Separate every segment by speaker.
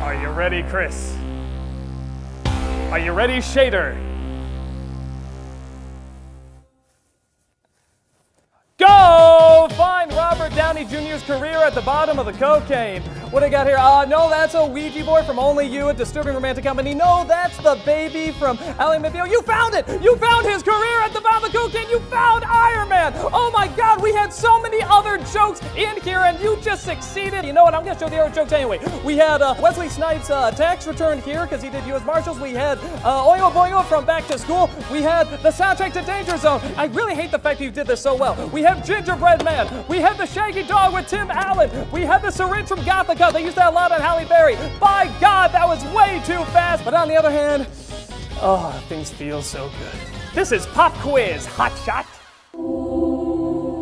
Speaker 1: Are you ready, Chris? Are you ready, Shader? Go! Find Robert Downey Jr.'s career at the bottom of the cocaine. What do I got here? No, that's a Ouija board from Only You, a disturbing romantic comedy. No, that's the baby from Ally McBeal. You found it! You found his career at the bottom of the cocaine! You found Iron Man! Oh my God, we had so many other jokes in here and you just succeeded. You know what, I'm gonna show the other jokes anyway. We had Wesley Snipes' tax return here because he did U.S. Marshals. We had Oingo Boingo from Back to School. We had the soundtrack to Danger Zone. I really hate the fact that you did this so well. We have Gingerbread Man. We had the Shaggy Dog with Tim Allen. We had the syringe from Gothica. They used that a lot on Halle Berry. By God, that was way too fast. But on the other hand, things feel so good. This is Pop Quiz Hotshot.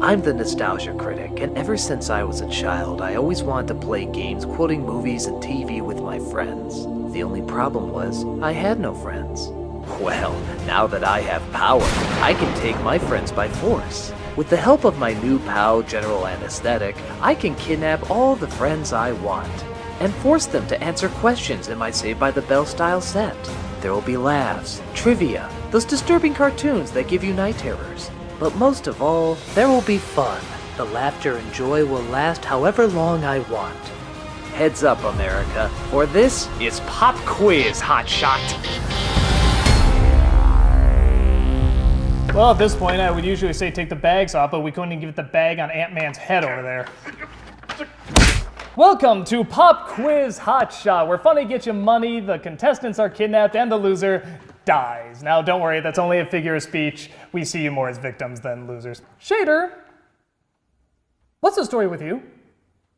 Speaker 2: I'm the nostalgia critic, and ever since I was a child, I always wanted to play games quoting movies and TV with my friends. The only problem was, I had no friends. Well, now that I have power, I can take my friends by force. With the help of my new POW General Anesthetic, I can kidnap all the friends I want, and force them to answer questions in my Saved by the Bell style set. There will be laughs, trivia, those disturbing cartoons that give you night terrors. But most of all, there will be fun. The laughter and joy will last however long I want. Heads up, America, for this is Pop Quiz Hotshot.
Speaker 1: Well, at this point, I would usually say take the bags off, but we couldn't even get the bag on Ant-Man's head over there. Welcome to Pop Quiz Hotshot, where funny gets you money, the contestants are kidnapped, and the loser dies. Now, don't worry, that's only a figure of speech. We see you more as victims than losers. Shader, what's the story with you?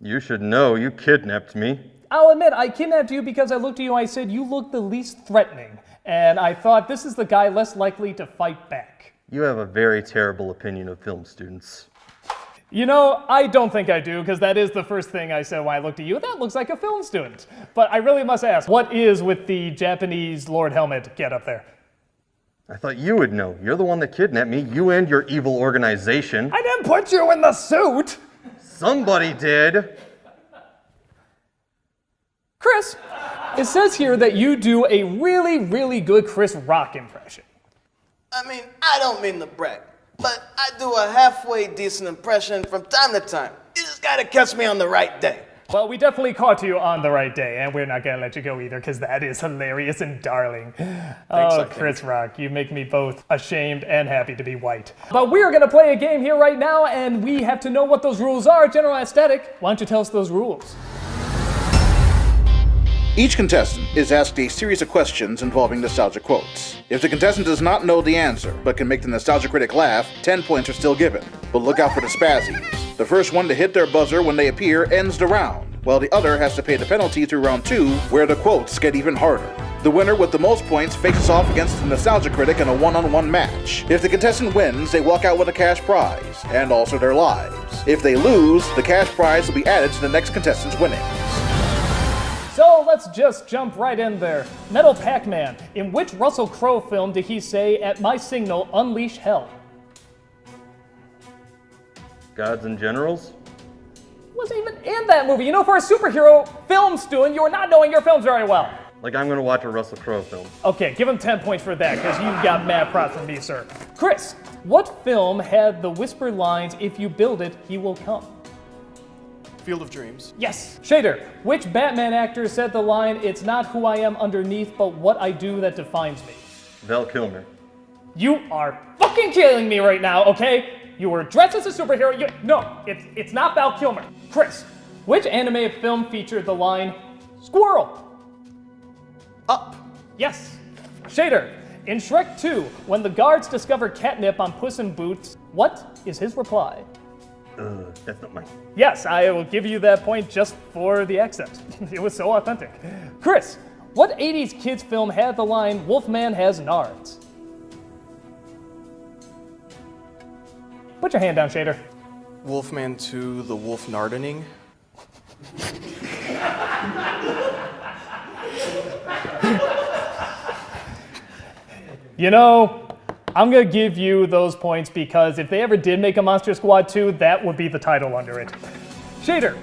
Speaker 3: You should know, you kidnapped me.
Speaker 1: I'll admit, I kidnapped you because I looked at you and I said, you look the least threatening. And I thought, this is the guy less likely to fight back.
Speaker 3: You have a very terrible opinion of film students.
Speaker 1: You know, I don't think I do, because that is the first thing I said when I looked at you. That looks like a film student. But I really must ask, what is with the Japanese Lord Helmet get up there?
Speaker 3: I thought you would know. You're the one that kidnapped me, you and your evil organization.
Speaker 1: I didn't put you in the suit!
Speaker 3: Somebody did.
Speaker 1: Chris, it says here that you do a really, really good Chris Rock impression.
Speaker 4: I mean, I don't mean to brag, but I do a halfway decent impression from time to time. You just gotta catch me on the right day.
Speaker 1: Well, we definitely caught you on the right day, and we're not gonna let you go either, because that is hilarious and darling. Chris Rock, you make me both ashamed and happy to be white. But we are gonna play a game here right now, and we have to know what those rules are. General Aesthetic, why don't you tell us those rules?
Speaker 5: Each contestant is asked a series of questions involving nostalgia quotes. If the contestant does not know the answer, but can make the nostalgia critic laugh, 10 points are still given. But look out for the spazzies. The first one to hit their buzzer when they appear ends the round, while the other has to pay the penalty through round 2, where the quotes get even harder. The winner with the most points faces off against the nostalgia critic in a one-on-one match. If the contestant wins, they walk out with a cash prize, and also their lives. If they lose, the cash prize will be added to the next contestant's winnings.
Speaker 1: So let's just jump right in there. Metal Pac-Man, in which Russell Crowe film did he say, "At my signal, unleash hell"?
Speaker 3: Gods and Generals?
Speaker 1: Wasn't even in that movie. You know, for a superhero film student, you are not knowing your films very well.
Speaker 3: Like I'm gonna watch a Russell Crowe film.
Speaker 1: Okay, give him 10 points for that, because you've got mad props from me, sir. Chris, what film had the whispered lines, "If you build it, he will come"?
Speaker 4: Field of Dreams.
Speaker 1: Yes. Shader, which Batman actor said the line, "It's not who I am underneath, but what I do that defines me"?
Speaker 3: Val Kilmer.
Speaker 1: You are fucking killing me right now, okay? You were dressed as a superhero. No, it's not Val Kilmer. Chris, which animated film featured the line, "Squirrel"?
Speaker 4: Up.
Speaker 1: Yes. Shader, in Shrek 2, when the guards discover catnip on Puss in Boots, what is his reply?
Speaker 3: That's not mine.
Speaker 1: Yes, I will give you that point just for the accent. It was so authentic. Chris, what 80s kids film had the line, "Wolfman has nards"? Put your hand down, Shader.
Speaker 4: Wolfman 2, The Wolf Nardening.
Speaker 1: You know, I'm gonna give you those points because if they ever did make a Monster Squad 2, that would be the title under it. Shader,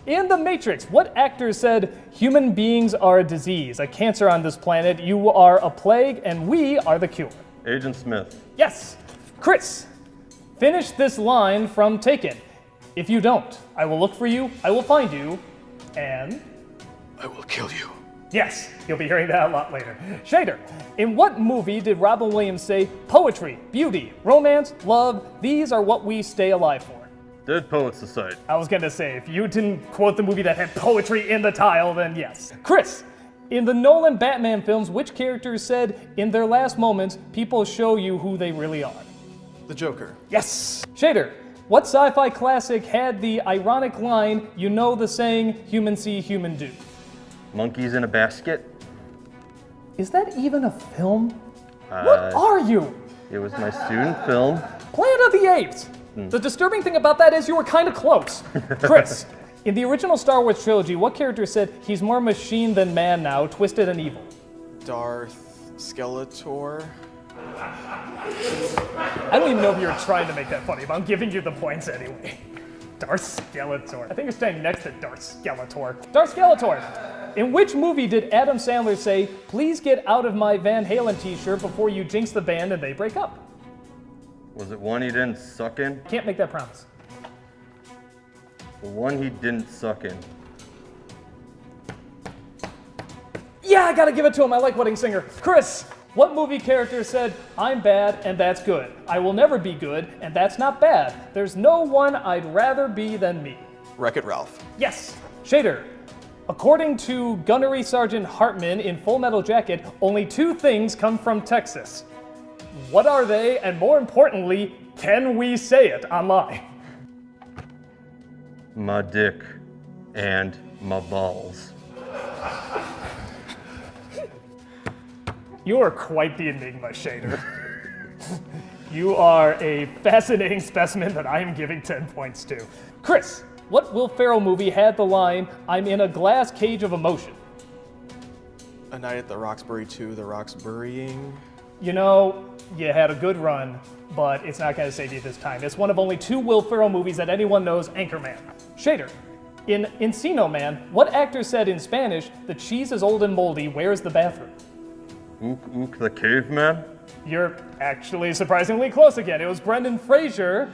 Speaker 1: In The Matrix, what actor said, "Human beings are a disease, a cancer on this planet, you are a plague, and we are the cure"?
Speaker 3: Agent Smith.
Speaker 1: Yes. Chris, finish this line from Taken. "If you don't, I will look for you, I will find you, and..."
Speaker 4: I will kill you.
Speaker 1: Yes, you'll be hearing that a lot later. Shader, in what movie did Robin Williams say, "Poetry, beauty, romance, love, these are what we stay alive for"?
Speaker 3: Dead Poets Society.
Speaker 1: I was gonna say, if you didn't quote the movie that had poetry in the title, then yes. Chris, in the Nolan Batman films, which character said, "In their last moments, people show you who they really are"?
Speaker 4: The Joker.
Speaker 1: Yes. Shader, what sci-fi classic had the ironic line, "You know the saying, human see, human do"?
Speaker 3: Monkeys in a Basket.
Speaker 1: Is that even a film? What are you?
Speaker 3: It was my student film.
Speaker 1: Planet of the Apes! The disturbing thing about that is you were kind of close. Chris, in the original Star Wars trilogy, what character said, "He's more machine than man now, twisted and evil"?
Speaker 4: Darth Skeletor.
Speaker 1: I don't even know if you were trying to make that funny, but I'm giving you the points anyway. Darth Skeletor. I think you're standing next to Darth Skeletor. Darth Skeletor! In which movie did Adam Sandler say, "Please get out of my Van Halen t-shirt before you jinx the band and they break up"?
Speaker 3: Was it one he didn't suck in?
Speaker 1: Can't make that promise.
Speaker 3: The one he didn't suck in.
Speaker 1: Yeah, I gotta give it to him. I like Wedding Singer. Chris, what movie character said, "I'm bad and that's good. I will never be good and that's not bad. There's no one I'd rather be than me"?
Speaker 4: Wreck-It Ralph.
Speaker 1: Yes. Shader, according to Gunnery Sergeant Hartman in Full Metal Jacket, only two things come from Texas. What are they? And more importantly, can we say it online?
Speaker 3: My dick and my balls.
Speaker 1: You are quite the enigma, Shader. You are a fascinating specimen that I am giving 10 points to. Chris, what Will Ferrell movie had the line, "I'm in a glass cage of emotion"?
Speaker 4: A Night at the Roxbury 2, The Rock's Burying.
Speaker 1: You know, you had a good run, but it's not going to save you this time. It's one of only two Will Ferrell movies that anyone knows, Anchorman. Shader, in Encino Man, what actor said in Spanish, "The cheese is old and moldy, where's the bathroom"?
Speaker 3: Ook Ook the Caveman?
Speaker 1: You're actually surprisingly close again. It was Brendan Fraser,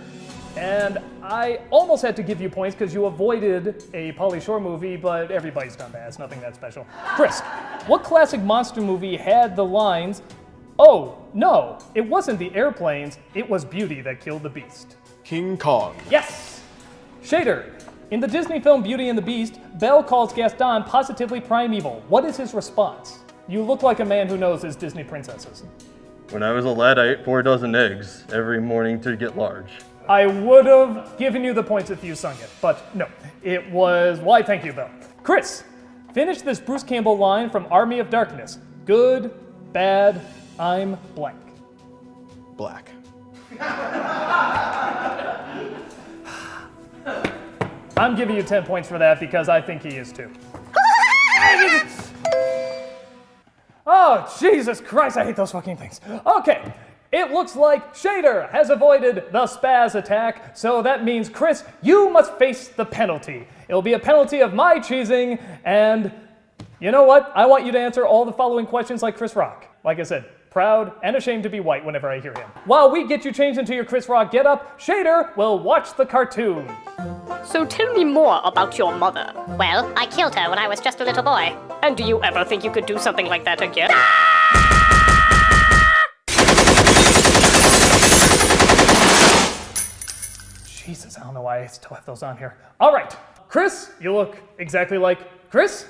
Speaker 1: and I almost had to give you points because you avoided a Pauly Shore movie, but everybody's done that. It's nothing that special. Chris, what classic monster movie had the lines, "Oh, no, it wasn't the airplanes, it was Beauty that killed the Beast"?
Speaker 4: King Kong.
Speaker 1: Yes! Shader, in the Disney film Beauty and the Beast, Belle calls Gaston positively primeval. What is his response? You look like a man who knows his Disney princesses.
Speaker 3: When I was a lad, I ate 4 dozen eggs every morning to get large.
Speaker 1: I would have given you the points if you sung it, but no. It was Why Thank You, Belle. Chris, finish this Bruce Campbell line from Army of Darkness. Good, bad, I'm blank.
Speaker 4: Black.
Speaker 1: I'm giving you 10 points for that because I think he is too. Oh, Jesus Christ, I hate those fucking things. Okay, it looks like Shader has avoided the spaz attack, so that means, Chris, you must face the penalty. It'll be a penalty of my choosing, and you know what? I want you to answer all the following questions like Chris Rock. Like I said, proud and ashamed to be white whenever I hear him. While we get you changed into your Chris Rock getup, Shader will watch the cartoon.
Speaker 6: So tell me more about your mother.
Speaker 7: Well, I killed her when I was just a little boy.
Speaker 6: And do you ever think you could do something like that again?
Speaker 1: Jesus, I don't know why I still have those on here. All right, Chris, you look exactly like Chris.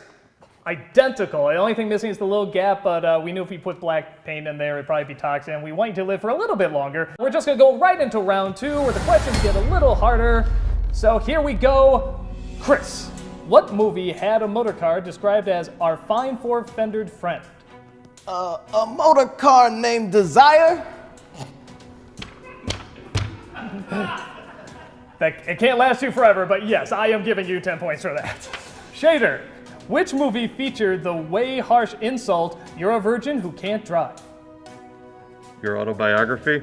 Speaker 1: Identical. The only thing missing is the little gap, but we knew if we put black paint in there, it'd probably be toxic, and we want you to live for a little bit longer. We're just gonna go right into round 2, where the questions get a little harder. So here we go. Chris, what movie had a motor car described as our fine four-fendered friend?
Speaker 4: A motor car named Desire?
Speaker 1: It can't last you forever, but yes, I am giving you 10 points for that. Shader, which movie featured the way harsh insult, "You're a virgin who can't drive"?
Speaker 3: Your autobiography?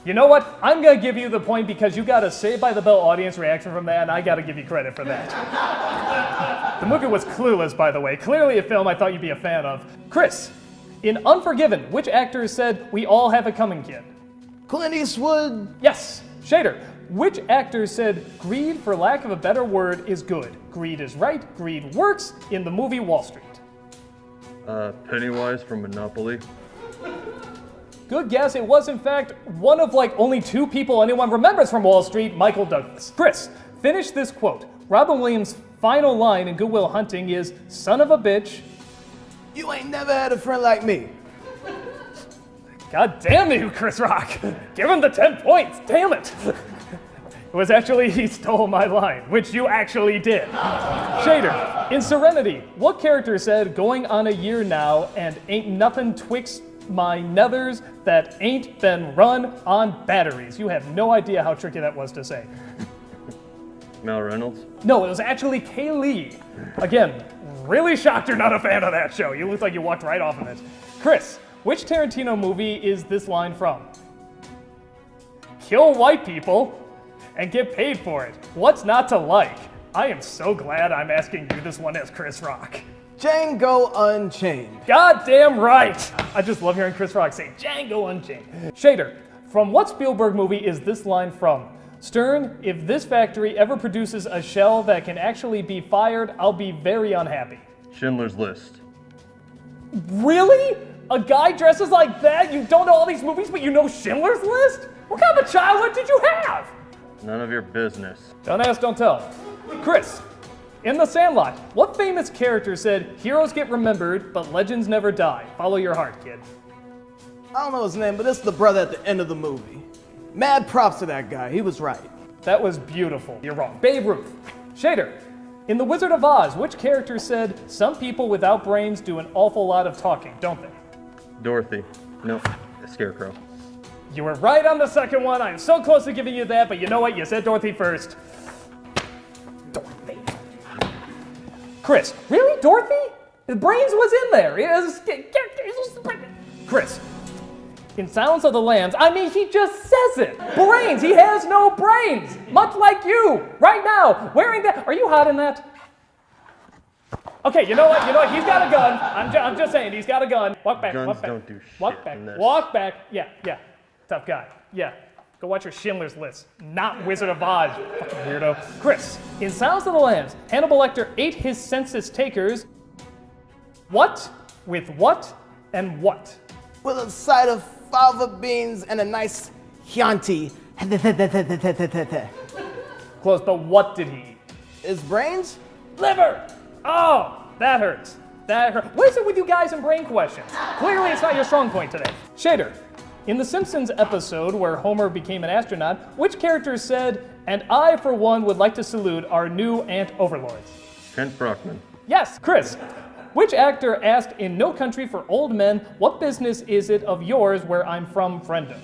Speaker 1: You know what? I'm gonna give you the point because you got a Saved by the Bell audience reaction from that, and I gotta give you credit for that. The movie was clueless, by the way. Clearly a film I thought you'd be a fan of. Chris, in Unforgiven, which actor said, "We all have it coming, kid"?
Speaker 4: Clint Eastwood.
Speaker 1: Yes. Shader, which actor said, "Greed, for lack of a better word, is good. Greed is right, greed works" in the movie Wall Street?
Speaker 3: Pennywise from Monopoly.
Speaker 1: Good guess. It was, in fact, one of like only 2 people anyone remembers from Wall Street, Michael Douglas. Chris, finish this quote. Robin Williams' final line in Good Will Hunting is, "Son of a bitch."
Speaker 4: You ain't never had a friend like me.
Speaker 1: God damn you, Chris Rock. Give him the 10 points. Damn it. It was actually, he stole my line, which you actually did. Shader, in Serenity, what character said, "Going on a year now, and ain't nothing twixt my nethers that ain't been run on batteries"? You have no idea how tricky that was to say.
Speaker 3: Mal Reynolds.
Speaker 1: No, it was actually Kaylee. Again, really shocked you're not a fan of that show. You looked like you walked right off of it. Chris, which Tarantino movie is this line from? "Kill white people and get paid for it. What's not to like?" I am so glad I'm asking you this one as Chris Rock.
Speaker 4: Django Unchained.
Speaker 1: Goddamn right! I just love hearing Chris Rock say Django Unchained. Shader, from what Spielberg movie is this line from? "Stern, if this factory ever produces a shell that can actually be fired, I'll be very unhappy."
Speaker 3: Schindler's List.
Speaker 1: Really? A guy dresses like that? You don't know all these movies, but you know Schindler's List? What kind of a childhood did you have?
Speaker 3: None of your business.
Speaker 1: Don't ask, don't tell. Chris, in The Sandlot, what famous character said, "Heroes get remembered, but legends never die"? Follow your heart, kid.
Speaker 4: I don't know his name, but it's the brother at the end of the movie. Mad props to that guy. He was right.
Speaker 1: That was beautiful. You're wrong. Babe Ruth. Shader, in The Wizard of Oz, which character said, "Some people without brains do an awful lot of talking, don't they"?
Speaker 3: Dorothy. No, Scarecrow.
Speaker 1: You were right on the second one. I'm so close to giving you that, but you know what? You said Dorothy first. Dorothy. Chris, really? Dorothy? The brains was in there. Chris, in Silence of the Lambs, I mean, he just says it. Brains. He has no brains. Much like you, right now, wearing that. Are you hot in that? Okay, you know what? He's got a gun. I'm just saying, he's got a gun. Walk back.
Speaker 3: Guns
Speaker 1: Walk back.
Speaker 3: don't do shit
Speaker 1: Walk back.
Speaker 3: in this.
Speaker 1: Walk back. Yeah. Tough guy. Yeah. Go watch your Schindler's List, not Wizard of Oz, you fucking weirdo. Chris, in Silence of the Lambs, Hannibal Lecter ate his census takers. What? With what? And what?
Speaker 4: With a side of fava beans and a nice Chianti.
Speaker 1: Close, but what did he eat?
Speaker 4: His brains?
Speaker 1: Liver! Oh, that hurts. That hurt. What is it with you guys and brain questions? Clearly it's not your strong point today. Shader, in The Simpsons episode where Homer became an astronaut, which character said, "And I, for one, would like to salute our new ant overlords"?
Speaker 3: Kent Brockman.
Speaker 1: Yes, Chris. Which actor asked in No Country for Old Men, "What business is it of yours where I'm from, friendo"?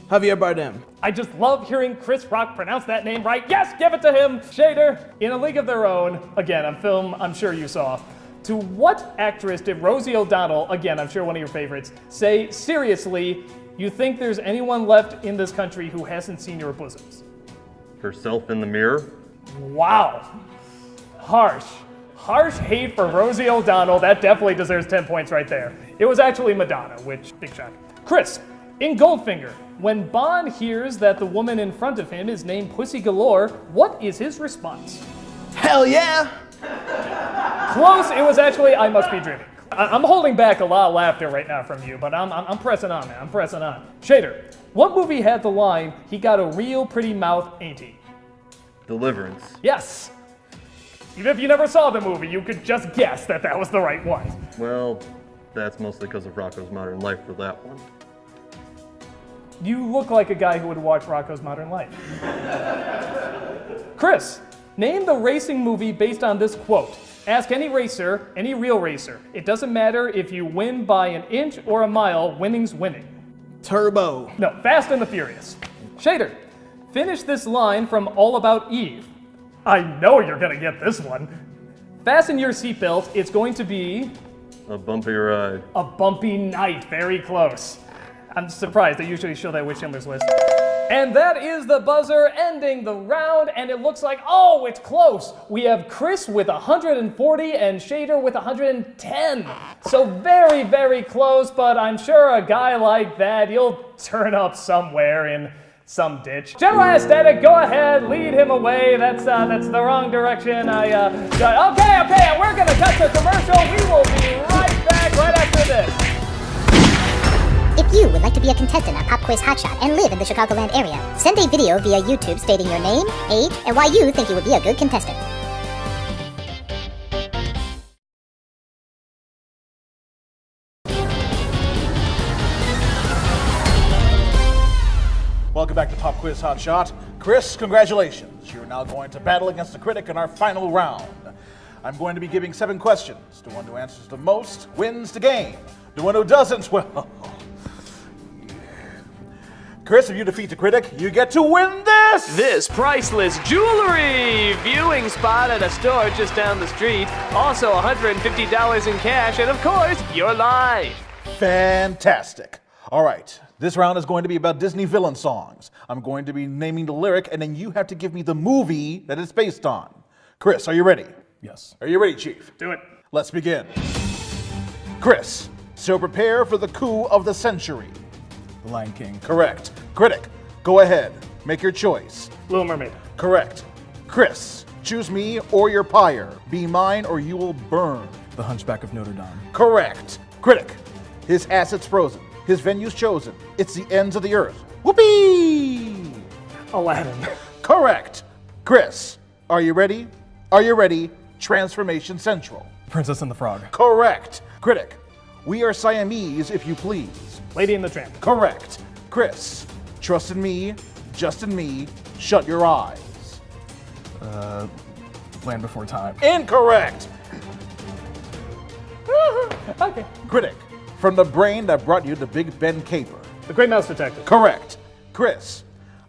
Speaker 4: Javier Bardem.
Speaker 1: I just love hearing Chris Rock pronounce that name right. Yes, give it to him. Shader, in A League of Their Own, again, a film I'm sure you saw. To what actress did Rosie O'Donnell, again, I'm sure one of your favorites, say, "Seriously, you think there's anyone left in this country who hasn't seen your bosoms"?
Speaker 3: Herself in the mirror.
Speaker 1: Wow. Harsh hate for Rosie O'Donnell. That definitely deserves 10 points right there. It was actually Madonna, which, big shock. Chris, in Goldfinger, when Bond hears that the woman in front of him is named Pussy Galore, what is his response?
Speaker 4: Hell yeah!
Speaker 1: Close, it was actually I Must Be Dreaming. I'm holding back a lot of laughter right now from you, but I'm pressing on, man. I'm pressing on. Shader, what movie had the line, "He got a real pretty mouth, ain't he"?
Speaker 3: Deliverance.
Speaker 1: Yes. Even if you never saw the movie, you could just guess that that was the right one.
Speaker 3: Well, that's mostly because of Rocco's Modern Life for that one.
Speaker 1: You look like a guy who would watch Rocco's Modern Life. Chris, name the racing movie based on this quote. Ask any racer, any real racer. It doesn't matter if you win by an inch or a mile, winning's winning.
Speaker 4: Turbo.
Speaker 1: No, Fast and the Furious. Shader, finish this line from All About Eve. I know you're gonna get this one. Fasten your seatbelt, it's going to be
Speaker 3: A bumpy ride.
Speaker 1: a bumpy night, very close. I'm surprised. They usually show that with Schindler's List. And that is the buzzer ending the round, and it looks like, oh, it's close. We have Chris with 140 and Shader with 110. So very, very close, but I'm sure a guy like that, you'll turn up somewhere in some ditch. General Aesthetic, go ahead, lead him away. That's the wrong direction. Okay, we're gonna cut to commercial. We will be right back right after this.
Speaker 8: If you would like to be a contestant on Pop Quiz Hotshot and live in the Chicagoland area, send a video via YouTube stating your name, age, and why you think you would be a good contestant.
Speaker 5: Welcome back to Pop Quiz Hotshot. Chris, congratulations. You're now going to battle against the critic in our final round. I'm going to be giving 7 questions. The one who answers the most wins the game. The one who doesn't, well... Chris, if you defeat the critic, you get to win this!
Speaker 9: This priceless jewelry viewing spot at a store just down the street. Also $150 in cash, and of course, you're live.
Speaker 5: Fantastic. All right, this round is going to be about Disney villain songs. I'm going to be naming the lyric, and then you have to give me the movie that it's based on. Chris, are you ready?
Speaker 1: Yes.
Speaker 5: Are you ready, Chief?
Speaker 1: Do it.
Speaker 5: Let's begin. Chris, so prepare for the coup of the century.
Speaker 1: The Lion King.
Speaker 5: Correct. Critic, go ahead. Make your choice.
Speaker 1: Little Mermaid.
Speaker 5: Correct. Chris, choose me or your pyre. Be mine or you will burn.
Speaker 1: The Hunchback of Notre Dame.
Speaker 5: Correct. Critic, his assets frozen. His venue's chosen. It's the ends of the earth. Whoopee!
Speaker 1: Aladdin.
Speaker 5: Correct. Chris, are you ready? Are you ready? Transformation Central.
Speaker 1: Princess and the Frog.
Speaker 5: Correct. Critic, we are Siamese, if you please.
Speaker 1: Lady and the Tramp.
Speaker 5: Correct. Chris, trust in me, just in me, shut your eyes.
Speaker 1: Land Before Time.
Speaker 5: Incorrect.
Speaker 1: Okay.
Speaker 5: Critic, from the brain that brought you the Big Ben caper.
Speaker 1: The Great Mouse Detective.
Speaker 5: Correct. Chris,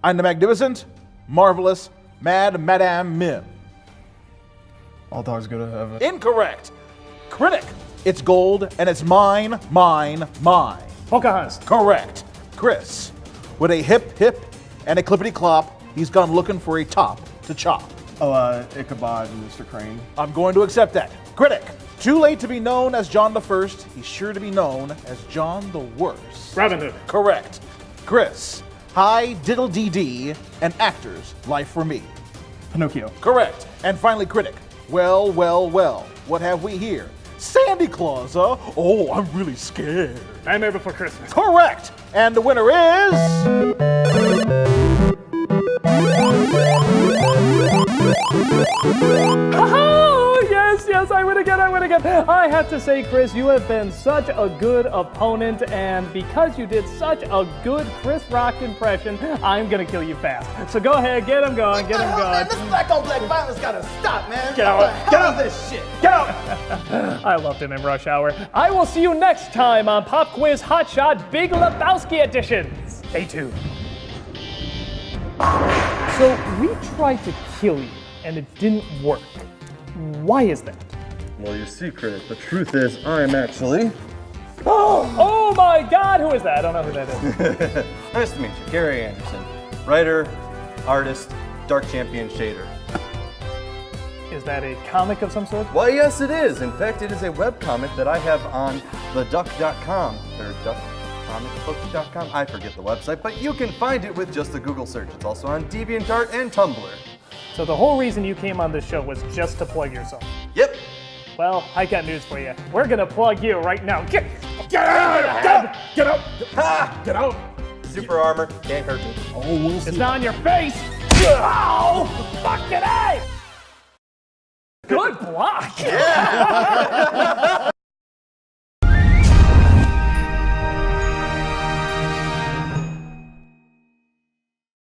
Speaker 5: I'm the magnificent, marvelous, mad Madame Mim.
Speaker 1: All Dogs Go to Heaven.
Speaker 5: Incorrect. Critic, it's gold and it's mine, mine, mine.
Speaker 1: Pocahontas.
Speaker 5: Correct. Chris, with a hip, hip, and a clippity clop, he's gone looking for a top to chop.
Speaker 1: Ichabod and Mr. Crane.
Speaker 5: I'm going to accept that. Critic, too late to be known as John the First. He's sure to be known as John the Worst.
Speaker 1: Robin Hood.
Speaker 5: Correct. Chris, hi diddle dee dee, an actor's life for me.
Speaker 1: Pinocchio.
Speaker 5: Correct. And finally, critic, well, well, well, what have we here? Santa Claus, huh? Oh, I'm really scared.
Speaker 1: Nightmare Before Christmas.
Speaker 5: Correct. And the winner is...
Speaker 1: Oh, yes, I win again. I have to say, Chris, you have been such a good opponent, and because you did such a good Chris Rock impression, I'm gonna kill you fast. So go ahead, get him going,
Speaker 4: Man, this black on black violence gotta stop, man.
Speaker 1: Get out.
Speaker 4: What the hell is this shit?
Speaker 1: Get out! I loved him in Rush Hour. I will see you next time on Pop Quiz Hotshot Big Lebowski Edition. Stay tuned. So we tried to kill you, and it didn't work. Why is that?
Speaker 3: Well, you see, Critic, the truth is I'm actually...
Speaker 1: Oh my God, who is that? I don't know who that is.
Speaker 3: Nice to meet you, Gary Anderson. Writer, artist, Dark Champion shader.
Speaker 1: Is that a comic of some sort?
Speaker 3: Why, yes, it is. In fact, it is a webcomic that I have on theduck.com, or duckcomicbook.com. I forget the website, but you can find it with just a Google search. It's also on DeviantArt and Tumblr.
Speaker 1: So the whole reason you came on this show was just to plug yourself.
Speaker 3: Yep.
Speaker 1: Well, I got news for you. We're gonna plug you right now. Get out!
Speaker 3: Super armor, can't hurt me.
Speaker 1: It's not on your face! Oh, fucking A! Good block! Yeah!